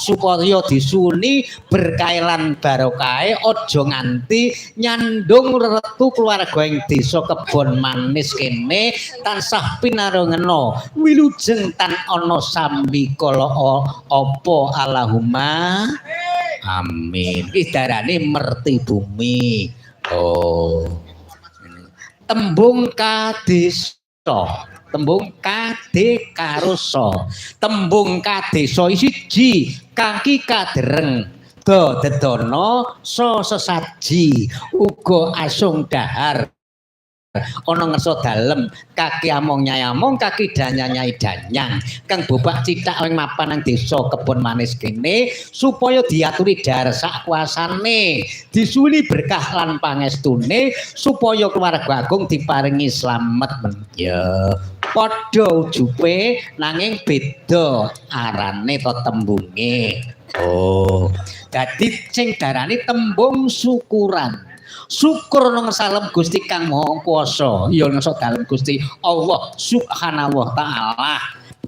supaya disuni berkailan barokahe aja nganti nyandung retu keluarga ing desa Kebon Manis kene tansah pinarengena wilujeng tan ana sambikala apa Allahumma amin. Iki darane merti bumi. Oh. Tembung kadesa. Tembung kade karoso. Tembung kadesa siji kaki kadereng. Do dedono so sesaji uga asung dahar. Ana ngersa dalem kaki among nyayamong kaki danyanyai danyang kang bobak cithak ing mapan nang desa Kebon Manis kene supaya diaturi dahar sak kuasane disuni berkah lan pangestune supaya keluarga agung diparingi slamet ya padha ujube nanging beda arane to tembunge oh dadi sing darani tembung syukuran syukur nang salem Gusti Kang Maha Kuwasa ya nang dalem Gusti Allah Subhanahu wa taala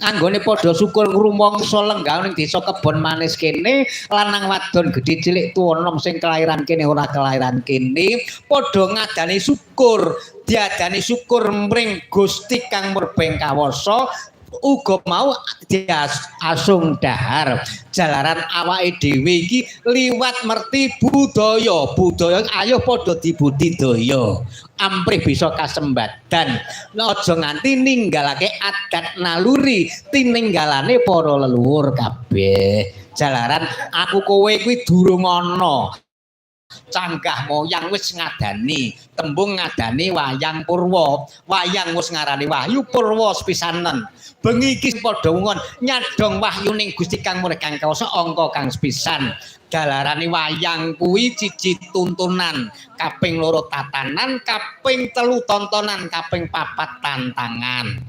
anggone padha syukur ngrumangsa lenggah ning desa Kebon Manis kene lanang wadon gedhe cilik tuwa enom sing kelairan kene ora kelairan kene padha ngadani syukur diadani syukur mring Gusti Kang Murbeng Kawasa uga mau asung dahar jalaran awake dhewe iki liwat merti budaya ayo padha dibudidaya amprih bisa kasembadan aja nganti ninggalake adat naluri tininggalane para leluhur kabeh jalaran aku kowe kuwi durung ana canggah moyang wis ngadani tembung ngadani wayang purwa wayang wis ngarani wahyu purwa sepisanen bengi iki padha ngon nyadong wahyuning Gusti Kang Murbeng Kawasa angka kang sepisan dalarane wayang kuwi siji tuntunan kaping loro tatanan kaping telu tontonan kaping papat tantangan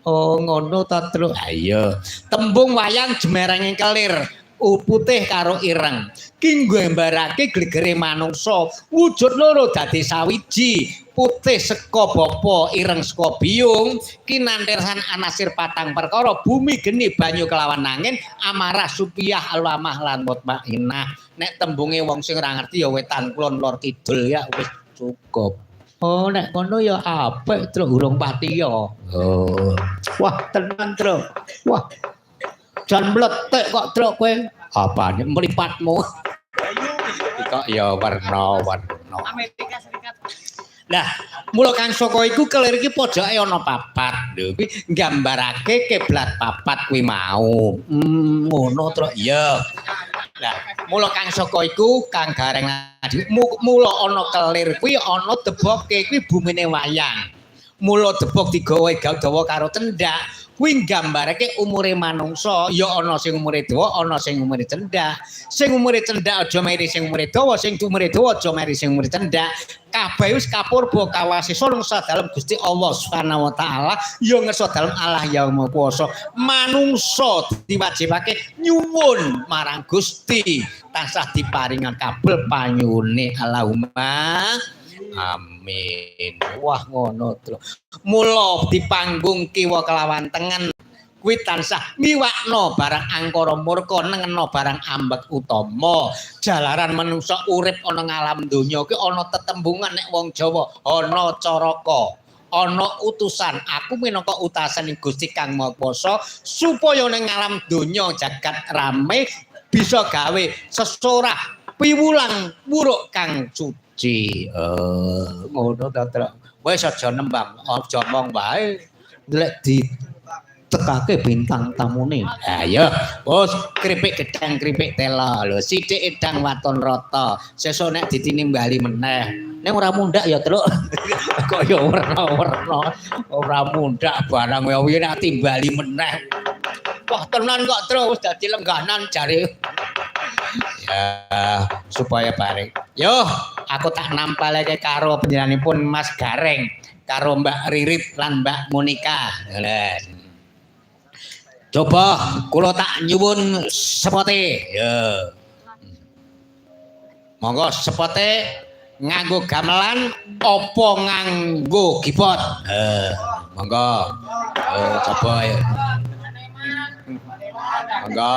oh ngono ta Tru ayo tembung wayang jemerenge kelir putih karo ireng ki nggambarake glegere manungsa wujud loro dadi sawiji putih seka bapa ireng saka biyung kinantirsan anasir patang perkara bumi geni banyu kelawan angin amarah supiyah alamah lan mutmainah nek tembunge wong sing ora ngerti ya wetan kulon lor kidul ya wis cukup oh nek ngono ya apik Truk urung pati ya oh wah tenan Truk wah jan mletek kok Truk kowe apane mripatmu kok ya warna-warna Amerika Serikat nah mula kang saka iku kelir iki pojoke ana papat lho kuwi nggambarake kiblat papat kuwi mau ngono Truk ya nah mula kang saka iku kang gareng mula ana kelir kuwi ana deboke kuwi bumine wayang mula debok digawe dawa karo cendak kuwi nggambarake umure manungsa ya ana sing umure dawa ana sing umure cendak sing umure cendak aja meri sing umure dawa sing umure dawa aja meri sing umure cendak kabeh wis kapurba kawasisa ngersa dalem Gusti Allah Subhanahu wa taala ya ngersa dalem Allah yang Maha Kuwasa manungsa diwajibake nyuwun marang Gusti tansah diparingan kabul panyune Allahumma amin. Wah ngono Truk. Mula dipanggung kiwa kelawan tengen kuwi tansah miwakno barang angkara murka nengeno barang ambek utama. Jalaran manungsa urip ana ngalam donya ki ana tetembungan nek wong Jawa ana caraka. Ana utusan aku minangka utasan Gusti Kang Maha Kuwasa supaya ning alam donya jagat rame bisa gawe sesorah piwulang buruk kang ngono ta Truk wis aja nembang aja omong wae lek ditekake bintang tamune ha ya bos kripik gedang kripik tela lho sithik edang waton rata sesuk nek ditinimbali meneh nek ora mundak ya Truk kaya warna-warna ora mundak barang kuwi nek timbali meneh wah tenan kok Truk wis dadi lengganan jare ya supaya bareng yo aku tak nampalake karo panjenenganipun Mas Gareng karo Mbak Ririt lan Mbak Monika coba kula tak nyuwun sepote ya monggo sepote nganggo gamelan apa nganggo keyboard monggo coba ya monggo